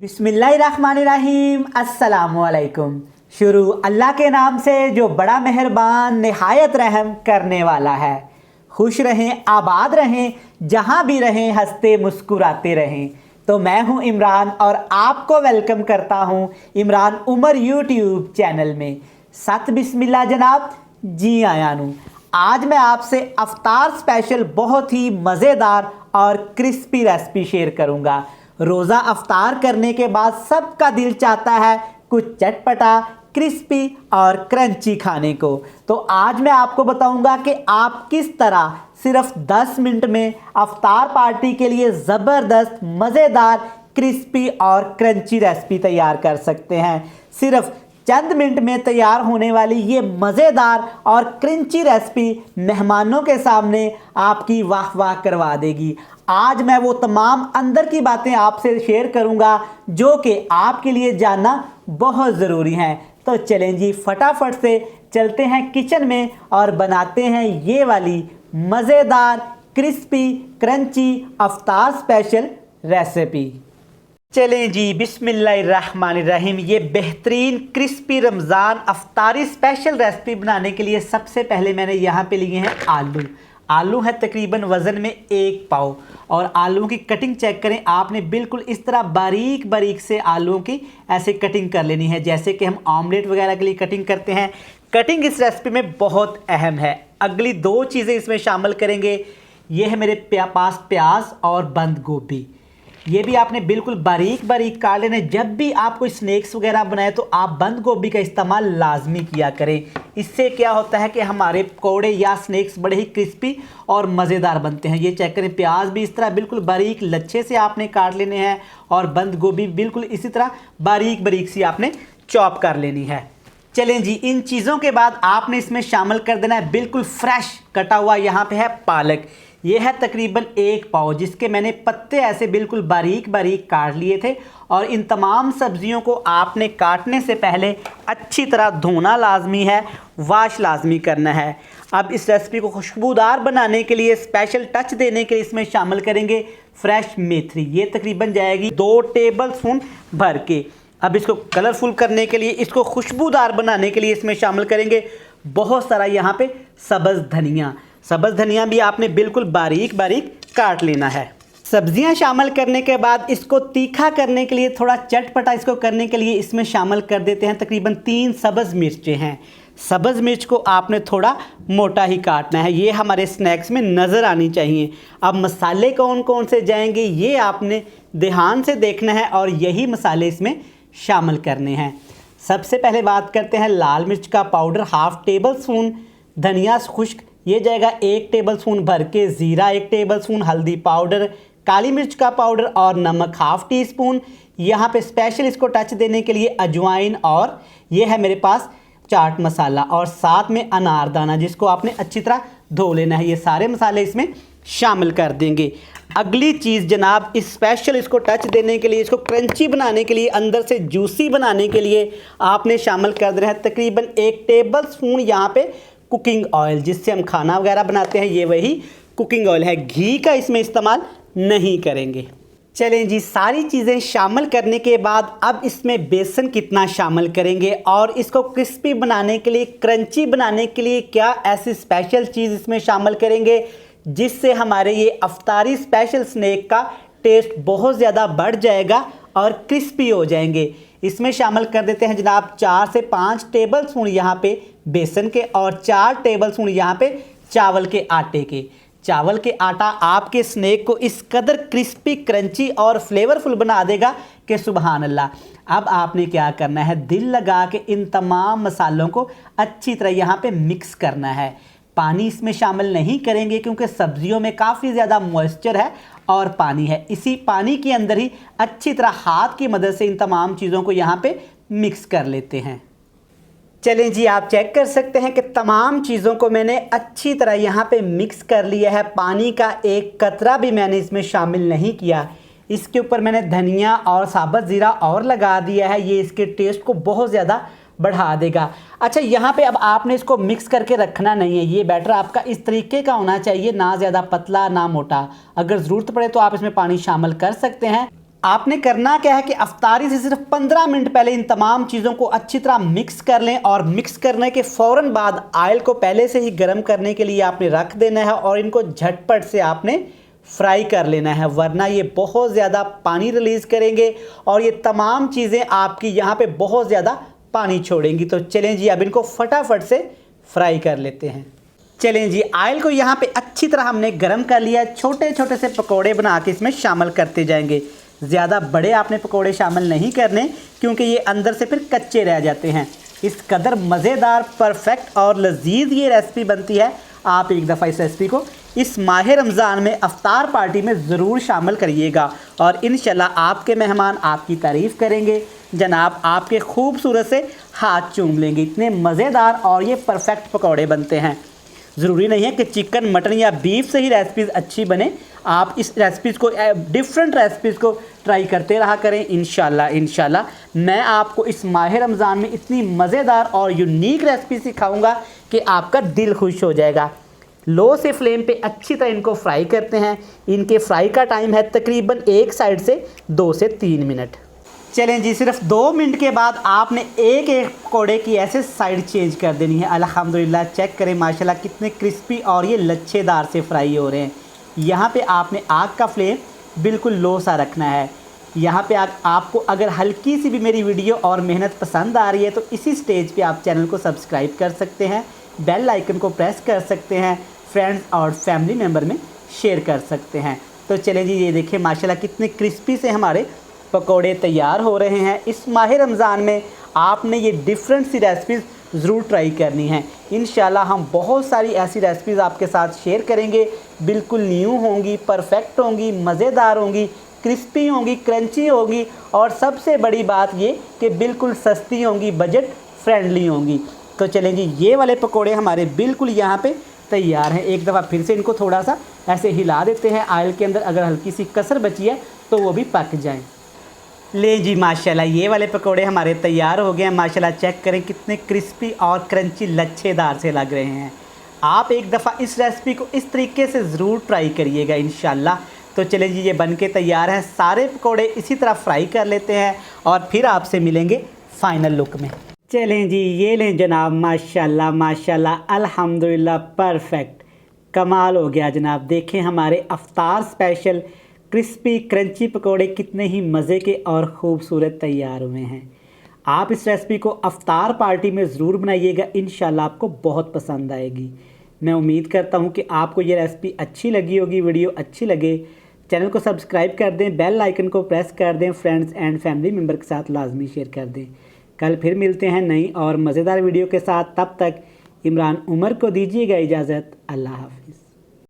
बिस्मिल्लाहिर्रहमानिर्रहीम अस्सलामुअलैकुम। शुरू अल्लाह के नाम से जो बड़ा मेहरबान निहायत रहम करने वाला है। खुश रहें, आबाद रहें, जहाँ भी रहें हंसते मुस्कुराते रहें। तो मैं हूँ इमरान और आपको वेलकम करता हूँ इमरान उमर यूट्यूब चैनल में। सत बिस्मिल्लाह जनाब, जी आया नू। आज मैं आपसे अफ्तार स्पेशल बहुत ही मज़ेदार और क्रिस्पी रेसिपी शेयर करूँगा। रोज़ा अफ्तार करने के बाद सबका दिल चाहता है कुछ चटपटा, क्रिस्पी और क्रंची खाने को। तो आज मैं आपको बताऊंगा कि आप किस तरह सिर्फ 10 मिनट में अफ्तार पार्टी के लिए ज़बरदस्त मज़ेदार क्रिस्पी और क्रंची रेसिपी तैयार कर सकते हैं। सिर्फ चंद मिनट में तैयार होने वाली ये मज़ेदार और क्रंची रेसिपी मेहमानों के सामने आपकी वाह वाह करवा देगी। आज मैं वो तमाम अंदर की बातें आपसे शेयर करूंगा जो कि आपके लिए जानना बहुत ज़रूरी है। तो चलें जी, फटाफट से चलते हैं किचन में और बनाते हैं ये वाली मज़ेदार क्रिस्पी क्रंची अफ्तार स्पेशल रेसिपी। चलें जी, बिस्मिल्लाहिर्रहमानिर्रहीम। ये बेहतरीन क्रिस्पी रमज़ान अफ्तारी स्पेशल रेसिपी बनाने के लिए सबसे पहले मैंने यहाँ पे लिए हैं आलू है तकरीबन वज़न में 1 पाव। और आलूओं की कटिंग चेक करें, आपने बिल्कुल इस तरह बारीक बारीक से आलूओं की ऐसे कटिंग कर लेनी है जैसे कि हम ऑमलेट वगैरह के लिए कटिंग करते हैं। कटिंग इस रेसिपी में बहुत अहम है। अगली 2 चीज़ें इसमें शामिल करेंगे। ये है मेरे पास प्याज और बंद गोभी। ये भी आपने बिल्कुल बारीक बारीक काट लेना। जब भी आप कोई स्नैक्स वगैरह बनाए तो आप बंद गोभी का इस्तेमाल लाजमी किया करें। इससे क्या होता है कि हमारे पकौड़े या स्नैक्स बड़े ही क्रिस्पी और मज़ेदार बनते हैं। ये चेक करें, प्याज भी इस तरह बिल्कुल बारीक लच्छे से आपने काट लेने हैं और बंद गोभी बिल्कुल इसी तरह बारीक बारीक सी आपने चॉप कर लेनी है। चलें जी, इन चीज़ों के बाद आपने इसमें शामिल कर देना है बिल्कुल फ्रेश कटा हुआ यहाँ पे है पालक। ये है तकरीबन 1 पाव जिसके मैंने पत्ते ऐसे बिल्कुल बारीक बारीक काट लिए थे। और इन तमाम सब्जियों को आपने काटने से पहले अच्छी तरह धोना लाजमी है, वाश लाजमी करना है। अब इस रेसिपी को खुशबूदार बनाने के लिए, स्पेशल टच देने के लिए इसमें शामिल करेंगे फ्रेश मेथी। ये तकरीबन जाएगी 2 टेबल स्पून भर के। अब इसको कलरफुल करने के लिए, इसको खुशबूदार बनाने के लिए इसमें शामिल करेंगे बहुत सारा यहाँ पे सब्ज़ धनिया भी आपने बिल्कुल बारीक बारीक काट लेना है। सब्जियां शामिल करने के बाद इसको तीखा करने के लिए, थोड़ा चटपटा इसको करने के लिए इसमें शामिल कर देते हैं तकरीबन 3 सब्ज़ मिर्चें हैं। सब्ज़ मिर्च को आपने थोड़ा मोटा ही काटना है, ये हमारे स्नैक्स में नज़र आनी चाहिए। अब मसाले कौन कौन से जाएंगे ये आपने ध्यान से देखना है और यही मसाले इसमें शामिल करने हैं। सबसे पहले बात करते हैं लाल मिर्च का पाउडर, 1/2 टेबल स्पून। धनिया खुश्क ये जाएगा 1 टेबल स्पून भर के। ज़ीरा 1 टेबल स्पून, हल्दी पाउडर, काली मिर्च का पाउडर और नमक 1/2 टीस्पून। यहाँ पे स्पेशल इसको टच देने के लिए अजवाइन, और ये है मेरे पास चाट मसाला, और साथ में अनारदाना जिसको आपने अच्छी तरह धो लेना है। ये सारे मसाले इसमें शामिल कर देंगे। अगली चीज़ जनाब, इस स्पेशल इसको टच देने के लिए, इसको क्रंची बनाने के लिए, अंदर से जूसी बनाने के लिए आपने शामिल कर देना है तकरीबन 1 टेबल स्पून यहाँ पे कुकिंग ऑयल, जिससे हम खाना वगैरह बनाते हैं। ये वही कुकिंग ऑयल है, घी का इसमें इस्तेमाल नहीं करेंगे। चलें जी, सारी चीज़ें शामिल करने के बाद अब इसमें बेसन कितना शामिल करेंगे और इसको क्रिस्पी बनाने के लिए, क्रंची बनाने के लिए क्या ऐसी स्पेशल चीज़ इसमें शामिल करेंगे जिससे हमारे ये अफ्तारी स्पेशल स्नैक का टेस्ट बहुत ज़्यादा बढ़ जाएगा और क्रिस्पी हो जाएंगे। इसमें शामिल कर देते हैं जनाब 4 से 5 टेबल स्पून यहाँ पे बेसन के और 4 टेबल स्पून यहाँ पे चावल के आटे के। चावल के आटा आपके स्नैक को इस कदर क्रिस्पी, क्रंची और फ्लेवरफुल बना देगा कि सुबहान अल्लाह। अब आपने क्या करना है, दिल लगा के इन तमाम मसालों को अच्छी तरह यहाँ पे मिक्स करना है। पानी इसमें शामिल नहीं करेंगे क्योंकि सब्जियों में काफ़ी ज़्यादा मॉइस्चर है और पानी है। इसी पानी के अंदर ही अच्छी तरह हाथ की मदद से इन तमाम चीज़ों को यहाँ पे मिक्स कर लेते हैं। चलें जी, आप चेक कर सकते हैं कि तमाम चीज़ों को मैंने अच्छी तरह यहाँ पे मिक्स कर लिया है। पानी का एक कतरा भी मैंने इसमें शामिल नहीं किया। इसके ऊपर मैंने धनिया और साबुत ज़ीरा और लगा दिया है, ये इसके टेस्ट को बहुत ज़्यादा बढ़ा देगा। अच्छा, यहाँ पे अब आपने इसको मिक्स करके रखना नहीं है। ये बैटर आपका इस तरीके का होना चाहिए, ना ज़्यादा पतला ना मोटा। अगर ज़रूरत पड़े तो आप इसमें पानी शामिल कर सकते हैं। आपने करना क्या है कि अफ्तारी से सिर्फ 15 मिनट पहले इन तमाम चीज़ों को अच्छी तरह मिक्स कर लें और मिक्स करने के फ़ौरन बाद ऑयल को पहले से ही गर्म करने के लिए आपने रख देना है और इनको झटपट से आपने फ्राई कर लेना है, वरना ये बहुत ज़्यादा पानी रिलीज़ करेंगे और ये तमाम चीज़ें आपकी यहाँ पे बहुत ज़्यादा पानी छोड़ेंगी। तो चलें जी अब इनको फटाफट से फ्राई कर लेते हैं। चलें जी ऑयल को यहाँ पे अच्छी तरह हमने गर्म कर लिया। छोटे छोटे से पकोड़े बना के इसमें शामिल करते जाएंगे। ज़्यादा बड़े आपने पकोड़े शामिल नहीं करने क्योंकि ये अंदर से फिर कच्चे रह जाते हैं। इस कदर मज़ेदार, परफेक्ट और लजीज ये रेसिपी बनती है। आप एक दफ़ा इस रेसिपी को इस माह रमज़ान में अफ्तार पार्टी में ज़रूर शामिल करिएगा और इंशाल्लाह आपके मेहमान आपकी तारीफ़ करेंगे। जनाब आपके खूबसूरत से हाथ चूम लेंगे। इतने मज़ेदार और ये परफेक्ट पकौड़े बनते हैं। ज़रूरी नहीं है कि चिकन, मटन या बीफ से ही रेसिपीज़ अच्छी बने। आप इस रेसिपीज़ को, डिफरेंट रेसिपीज़ को ट्राई करते रहा करें। इंशाल्लाह मैं आपको इस माह रमज़ान में इतनी मज़ेदार और यूनिक रेसिपी सिखाऊंगा कि आपका दिल खुश हो जाएगा। लो से फ्लेम पे अच्छी तरह इनको फ्राई करते हैं। इनके फ्राई का टाइम है तकरीबन एक साइड से 2 से 3 मिनट। चलें जी सिर्फ 2 मिनट के बाद आपने एक एक पकौड़े की ऐसे साइड चेंज कर देनी है। अल्हम्दुलिल्लाह चेक करें माशाल्लाह कितने क्रिस्पी और ये लच्छेदार से फ्राई हो रहे हैं। यहाँ पे आपने आग का फ्लेम बिल्कुल लो सा रखना है। यहाँ पे आपको अगर हल्की सी भी मेरी वीडियो और मेहनत पसंद आ रही है तो इसी स्टेज पे आप चैनल को सब्सक्राइब कर सकते हैं, बेल आइकन को प्रेस कर सकते हैं, फ्रेंड्स और फैमिली मेम्बर में शेयर कर सकते हैं। तो चलें जी ये देखिए माशाल्लाह कितने क्रिस्पी से हमारे पकोड़े तैयार हो रहे हैं। इस माह रमज़ान में आपने ये डिफरेंट सी रेसिपीज़ ज़रूर ट्राई करनी है। इंशाल्लाह हम बहुत सारी ऐसी रेसिपीज़ आपके साथ शेयर करेंगे। बिल्कुल न्यू होंगी, परफेक्ट होंगी, मज़ेदार होंगी, क्रिस्पी होंगी, क्रंची होंगी और सबसे बड़ी बात ये कि बिल्कुल सस्ती होंगी, बजट फ्रेंडली होंगी। तो चलें जी ये वाले पकोड़े हमारे बिल्कुल यहाँ पे तैयार हैं। एक दफ़ा फिर से इनको थोड़ा सा ऐसे हिला देते हैं ऑयल के अंदर, अगर हल्की सी कसर बची है तो वो भी पक जाएँ। ले जी माशाल्लाह ये वाले पकोड़े हमारे तैयार हो गए हैं। माशाल्लाह चेक करें कितने क्रिस्पी और क्रंची लच्छेदार से लग रहे हैं। आप एक दफ़ा इस रेसिपी को इस तरीके से ज़रूर ट्राई करिएगा इंशाल्लाह। तो चलें जी ये बन के तैयार हैं। सारे पकोड़े इसी तरह फ्राई कर लेते हैं और फिर आपसे मिलेंगे फ़ाइनल लुक में। चलें जी ये लें जनाब माशाल्लाह अल्हम्दुलिल्लाह परफेक्ट, कमाल हो गया जनाब। देखें हमारे अफ्तार स्पेशल क्रिस्पी क्रंची पकोड़े कितने ही मज़े के और ख़ूबसूरत तैयार हुए हैं। आप इस रेसिपी को अफ्तार पार्टी में ज़रूर बनाइएगा, इंशाल्लाह आपको बहुत पसंद आएगी। मैं उम्मीद करता हूँ कि आपको ये रेसिपी अच्छी लगी होगी। वीडियो अच्छी लगे चैनल को सब्सक्राइब कर दें, बेल आइकन को प्रेस कर दें, फ्रेंड्स एंड फैमिली मेम्बर के साथ लाजमी शेयर कर दें। कल फिर मिलते हैं नई और मज़ेदार वीडियो के साथ। तब तक इमरान उमर को दीजिएगा इजाज़त। अल्लाह हाफिज़।